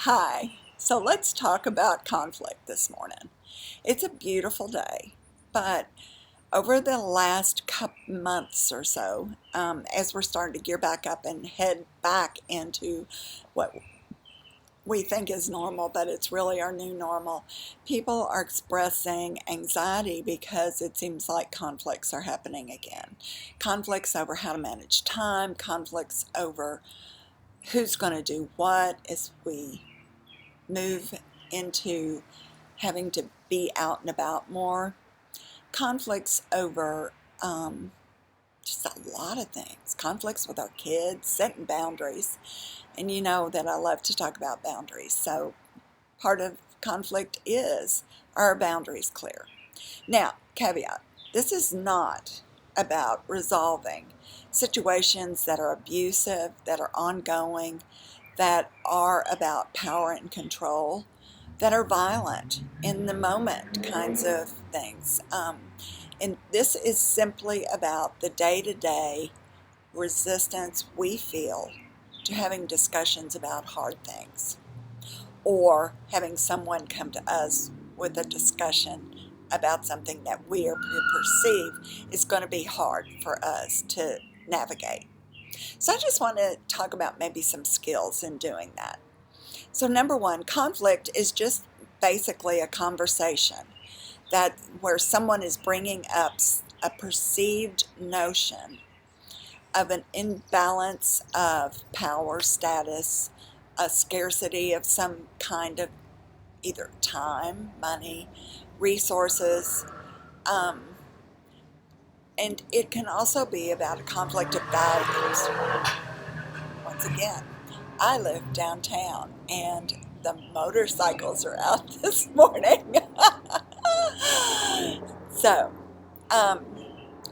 Hi, so let's talk about conflict this morning. It's a beautiful day, but over the last couple months or so, as we're starting to gear back up and head back into what we think is normal, but it's really our new normal, people are expressing anxiety because it seems like conflicts are happening again. Conflicts over how to manage time, conflicts over who's going to do what as we move into having to be out and about more, conflicts over just a lot of things, conflicts with our kids, setting boundaries. And you know that I love to talk about boundaries. So part of conflict is, are our boundaries clear? Now, caveat, this is not about resolving situations that are abusive, that are ongoing, that are about power and control, that are violent in the moment kinds of things. And this is simply about the day-to-day resistance we feel to having discussions about hard things, or having someone come to us with a discussion about something that we perceive is going to be hard for us to navigate. So I just want to talk about maybe some skills in doing that. So number one, conflict is just basically a conversation that where someone is bringing up a perceived notion of an imbalance of power, status, a scarcity of some kind of either time, money, resources, um, and it can also be about a conflict of values. Once again, I live downtown and the motorcycles are out this morning. So, um,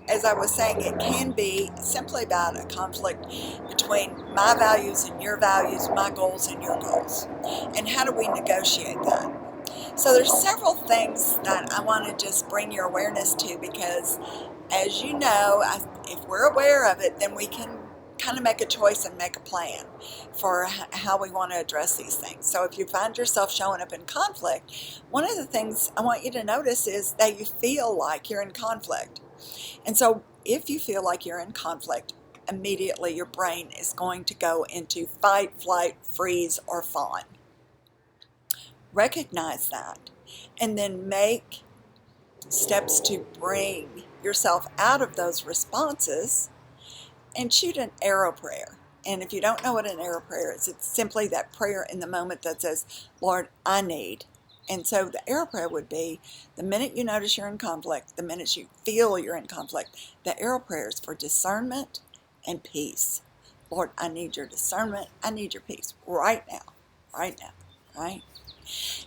as I was saying, it can be simply about a conflict between my values and your values, my goals and your goals. And how do we negotiate that? So there's several things that I want to just bring your awareness to, because as you know, if we're aware of it, then we can kind of make a choice and make a plan for how we want to address these things. So if you find yourself showing up in conflict, one of the things I want you to notice is that you feel like you're in conflict. And so if you feel like you're in conflict, immediately your brain is going to go into fight, flight, freeze, or fawn. Recognize that, and then make steps to bring yourself out of those responses and shoot an arrow prayer. And if you don't know what an arrow prayer is, it's simply that prayer in the moment that says, Lord, I need. And so the arrow prayer would be, the minute you notice you're in conflict, the minute you feel you're in conflict, the arrow prayer is for discernment and peace. Lord, I need your discernment. I need your peace right now, right now, right?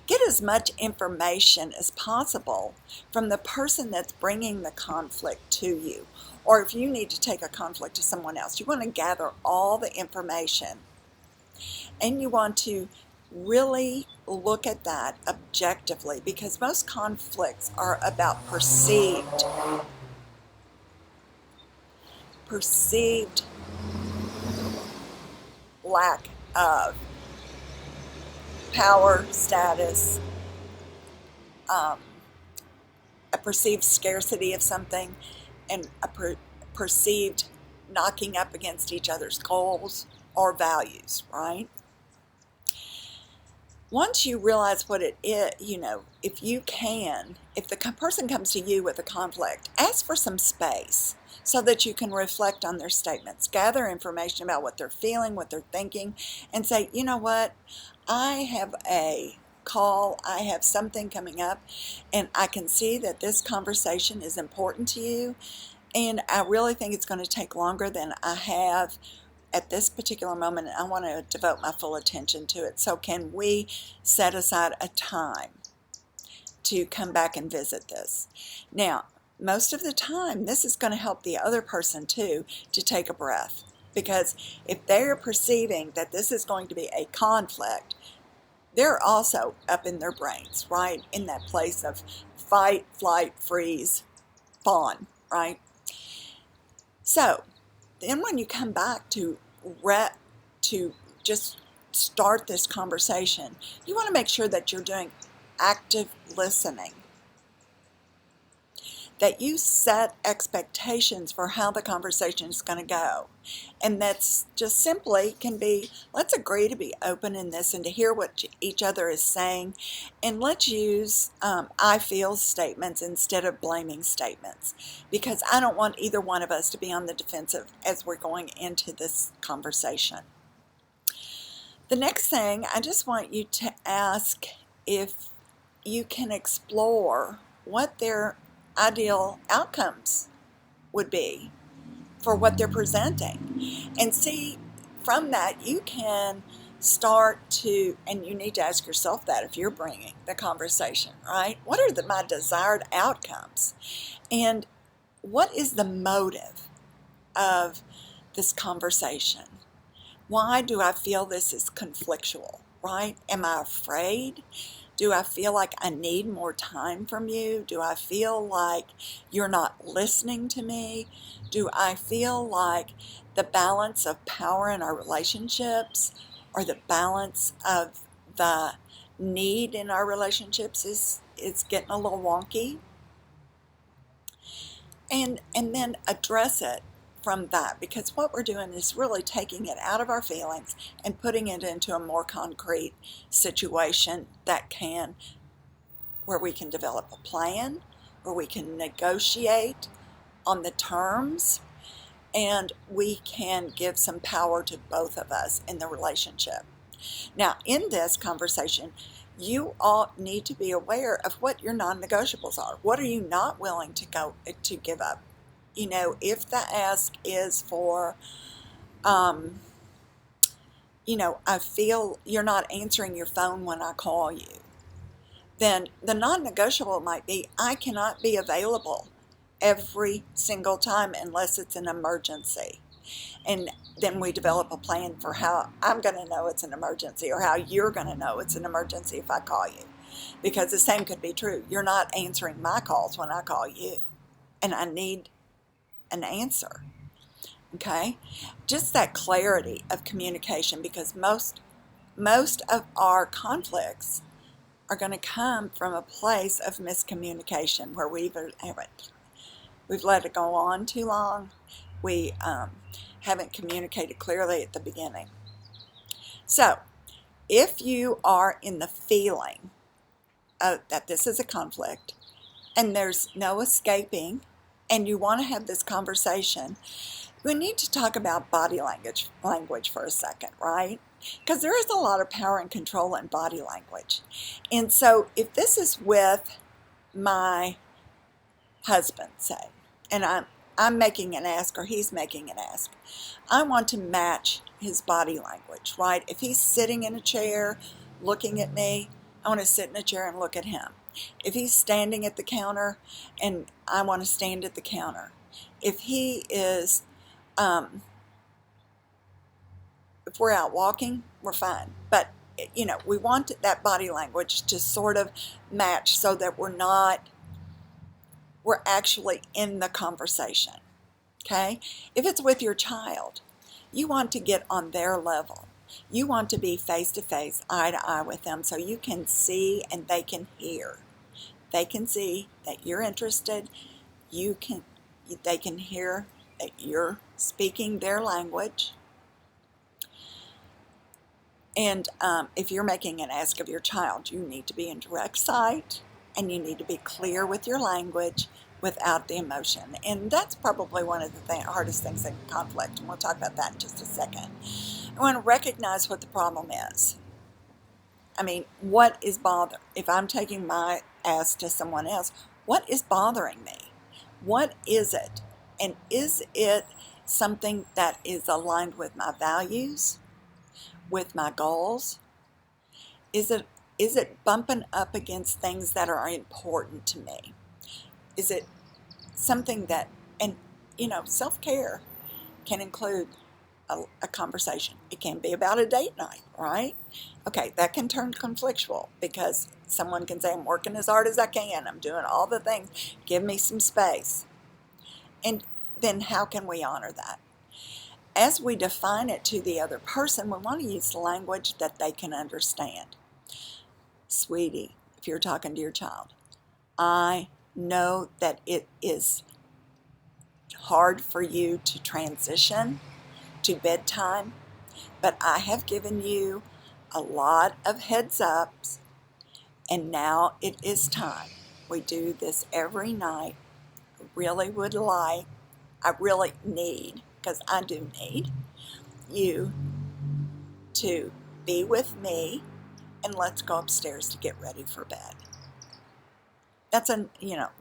Get as much information as possible from the person that's bringing the conflict to you. Or if you need to take a conflict to someone else, you want to gather all the information and you want to really look at that objectively, because most conflicts are about perceived lack of power, status, um, a perceived scarcity of something, and a perceived knocking up against each other's goals or values, right? Once you realize what it is, if the person comes to you with a conflict, ask for some space so that you can reflect on their statements, gather information about what they're feeling, what they're thinking, and say, you know what, I have a call, I have something coming up, and I can see that this conversation is important to you, and I really think it's going to take longer than I have at this particular moment, and I want to devote my full attention to it. So can we set aside a time to come back and visit this? Now, most of the time, this is going to help the other person too to take a breath, because if they're perceiving that this is going to be a conflict, they're also up in their brains, right? In that place of fight, flight, freeze, fawn, right? So then when you come back to to just start this conversation, you want to make sure that you're doing active listening, that you set expectations for how the conversation is going to go. And that's just simply can be, let's agree to be open in this and to hear what each other is saying. And let's use I feel statements instead of blaming statements, because I don't want either one of us to be on the defensive as we're going into this conversation. The next thing, I just want you to ask if you can explore what their ideal outcomes would be for what they're presenting, and see from that you can start to, and you need to ask yourself that if you're bringing the conversation, right? What are my desired outcomes, and what is the motive of this conversation? Why do I feel this is conflictual, right? Am I afraid? Do I feel like I need more time from you? Do I feel like you're not listening to me? Do I feel like the balance of power in our relationships, or the balance of the need in our relationships is getting a little wonky? And then address it from that, because what we're doing is really taking it out of our feelings and putting it into a more concrete situation where we can develop a plan, where we can negotiate on the terms, and we can give some power to both of us in the relationship. Now, in this conversation, you all need to be aware of what your non-negotiables are. What are you not willing to give up? If the ask is for, I feel you're not answering your phone when I call you, then the non-negotiable might be, I cannot be available every single time unless it's an emergency. And then we develop a plan for how I'm going to know it's an emergency, or how you're going to know it's an emergency if I call you. Because the same could be true. You're not answering my calls when I call you, and I need an answer. Okay? Just that clarity of communication, because most of our conflicts are going to come from a place of miscommunication, where we've let it go on too long. We haven't communicated clearly at the beginning. So, if you are in the feeling that this is a conflict and there's no escaping, and you want to have this conversation, we need to talk about body language for a second, right? Because there is a lot of power and control in body language. And so if this is with my husband, say, and I'm making an ask, or he's making an ask, I want to match his body language, right? If he's sitting in a chair looking at me, I want to sit in a chair and look at him. If he's standing at the counter, and I want to stand at the counter. If he is, if we're out walking, we're fine. But, we want that body language to sort of match, so that we're actually in the conversation. Okay? If it's with your child, you want to get on their level. You want to be face to face, eye to eye with them, so you can see and they can hear. They can see that you're interested. They can hear that you're speaking their language. And if you're making an ask of your child, you need to be in direct sight, and you need to be clear with your language without the emotion. And that's probably one of the hardest things in conflict, and we'll talk about that in just a second. I want to recognize what the problem is. I mean, what is bothering? If I'm taking my ask to someone else, what is bothering me? What is it? And is it something that is aligned with my values, with my goals? Is it bumping up against things that are important to me? Is it something that, and self-care can include a conversation. It can be about a date night, right? Okay, that can turn conflictual, because someone can say, I'm working as hard as I can, I'm doing all the things, give me some space. And then how can we honor that? as we define it to the other person, we want to use language that they can understand. Sweetie, if you're talking to your child, I know that it is hard for you to transition to bedtime, but I have given you a lot of heads ups, and now it is time. We do this every night. I really need, because I do need you to be with me, and let's go upstairs to get ready for bed.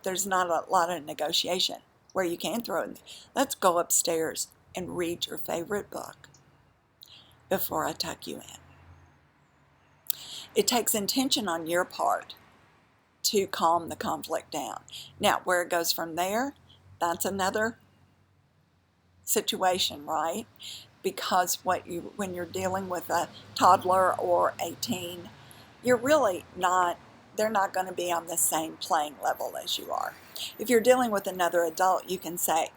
There's not a lot of negotiation where you can throw in. Let's go upstairs and read your favorite book before I tuck you in. It takes intention on your part to calm the conflict down. Now, where it goes from there, that's another situation, right? Because when you're dealing with a toddler or a teen, they're not going to be on the same playing level as you are. If you're dealing with another adult, you can say,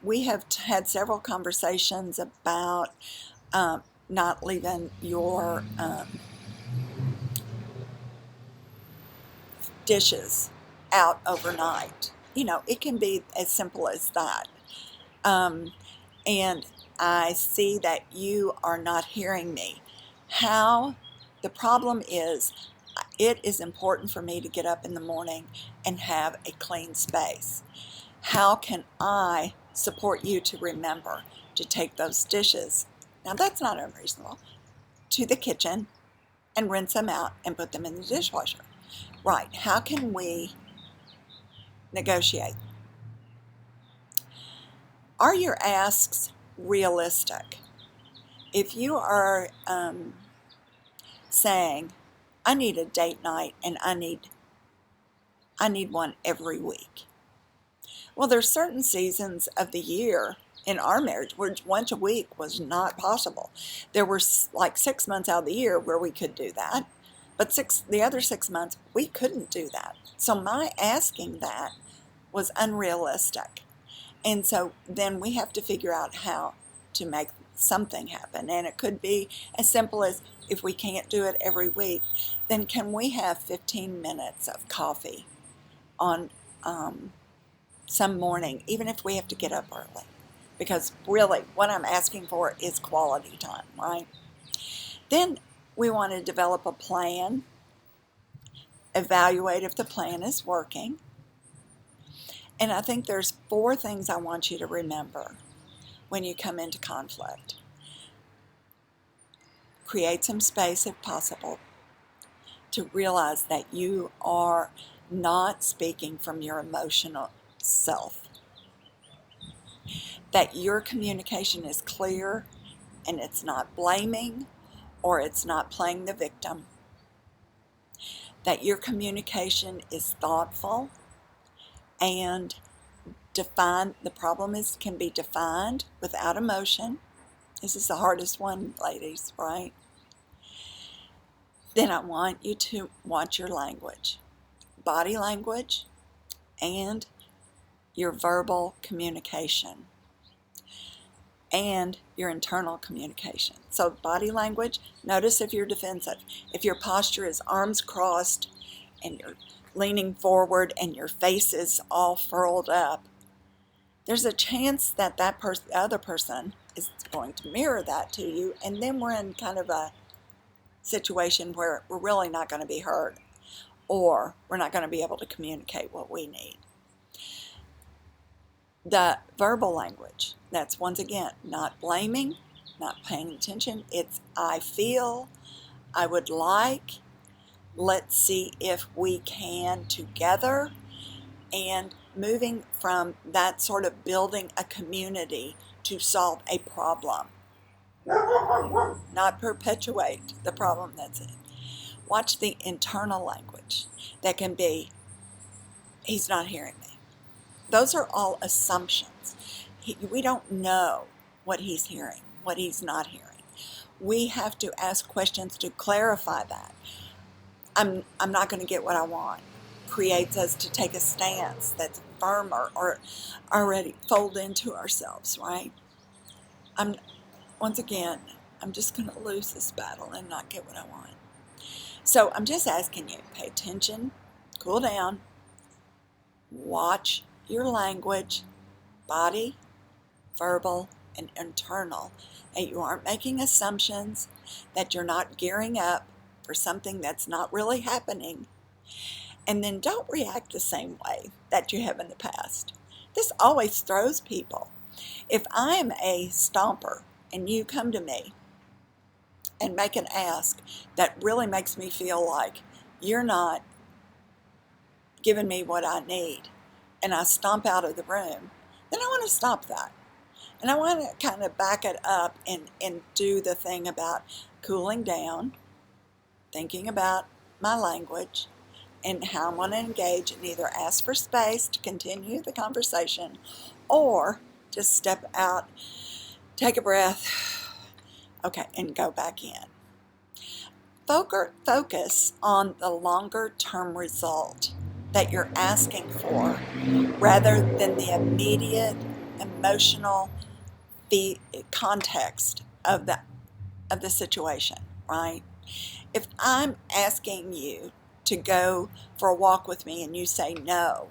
we have had several conversations about not leaving your dishes out overnight. It can be as simple as that. And I see that you are not hearing me. The problem is, it is important for me to get up in the morning and have a clean space. How can I support you to remember to take those dishes, now that's not unreasonable, to the kitchen and rinse them out and put them in the dishwasher? Right, how can we negotiate? Are your asks realistic? If you are saying, I need a date night and I need one every week. Well, there's certain seasons of the year in our marriage where once a week was not possible. There were like 6 months out of the year where we could do that, but the other 6 months we couldn't do that. So my asking that was unrealistic. And so then we have to figure out how to make something happen. And it could be as simple as, if we can't do it every week, then can we have 15 minutes of coffee on some morning, even if we have to get up early? Because really what I'm asking for is quality time, right? Then we want to develop a plan, evaluate if the plan is working. And I think there's 4 things I want you to remember when you come into conflict. Create some space if possible to realize that you are not speaking from your emotional self. That your communication is clear and it's not blaming or it's not playing the victim. That your communication is thoughtful and defined. The problem can be defined without emotion. This is the hardest one, ladies, right? Then I want you to watch your language, body language, and your verbal communication, and your internal communication. So body language, notice if you're defensive. If your posture is arms crossed and you're leaning forward and your face is all furled up, there's a chance that the other person is going to mirror that to you, and then we're in kind of a situation where we're really not going to be heard, or we're not going to be able to communicate what we need. The verbal language, that's once again not blaming, not paying attention. It's I feel, I would like, let's see if we can together, and moving from that sort of building a community to solve a problem, not perpetuate the problem that's in. Watch the internal language. That can be, he's not hearing me. Those are all assumptions. We don't know what he's hearing, what he's not hearing. We have to ask questions to clarify that. I'm not going to get what I want. Creates us to take a stance that's firmer or already fold into ourselves, right? I'm, once again, I'm just going to lose this battle and not get what I want. So I'm just asking you, pay attention, cool down, watch your language, body, verbal, and internal, that you aren't making assumptions, that you're not gearing up for something that's not really happening, and then don't react the same way that you have in the past. This always throws people. If I'm a stomper and you come to me and make an ask that really makes me feel like you're not giving me what I need, and I stomp out of the room, then I want to stop that. And I want to kind of back it up and do the thing about cooling down, thinking about my language, and how I want to engage, and either ask for space to continue the conversation or just step out, take a breath, okay, and go back in. Focus on the longer term result that you're asking for rather than the immediate emotional context of the situation, right? If I'm asking you to go for a walk with me and you say no,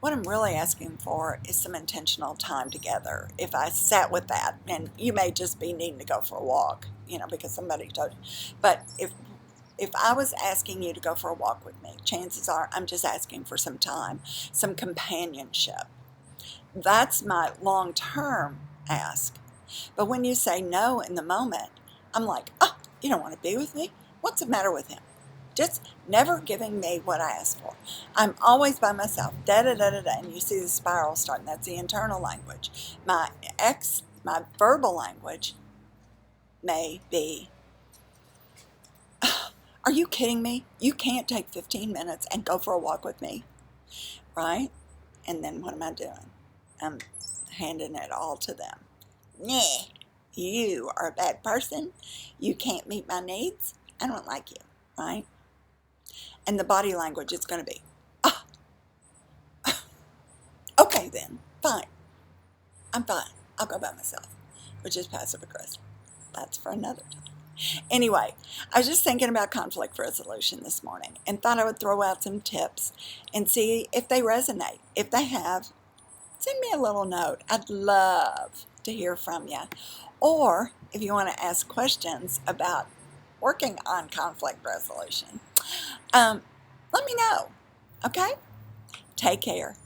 what I'm really asking for is some intentional time together. If I sat with that, and you may just be needing to go for a walk, because somebody told you. But if I was asking you to go for a walk with me, chances are I'm just asking for some time, some companionship. That's my long-term ask. But when you say no in the moment, I'm like, oh, you don't want to be with me? What's the matter with him? Just never giving me what I asked for. I'm always by myself, da-da-da-da-da, and you see the spiral starting. That's the internal language. My verbal language may be, are you kidding me? You can't take 15 minutes and go for a walk with me, right? And then what am I doing? I'm handing it all to them. Nah, you are a bad person. You can't meet my needs. I don't like you, right? And the body language is going to be, ah, okay then, fine. I'm fine. I'll go by myself, which is passive aggressive. That's for another time. Anyway, I was just thinking about conflict resolution this morning and thought I would throw out some tips and see if they resonate. If they have, send me a little note. I'd love to hear from you. Or if you want to ask questions about working on conflict resolution, let me know. Okay? Take care.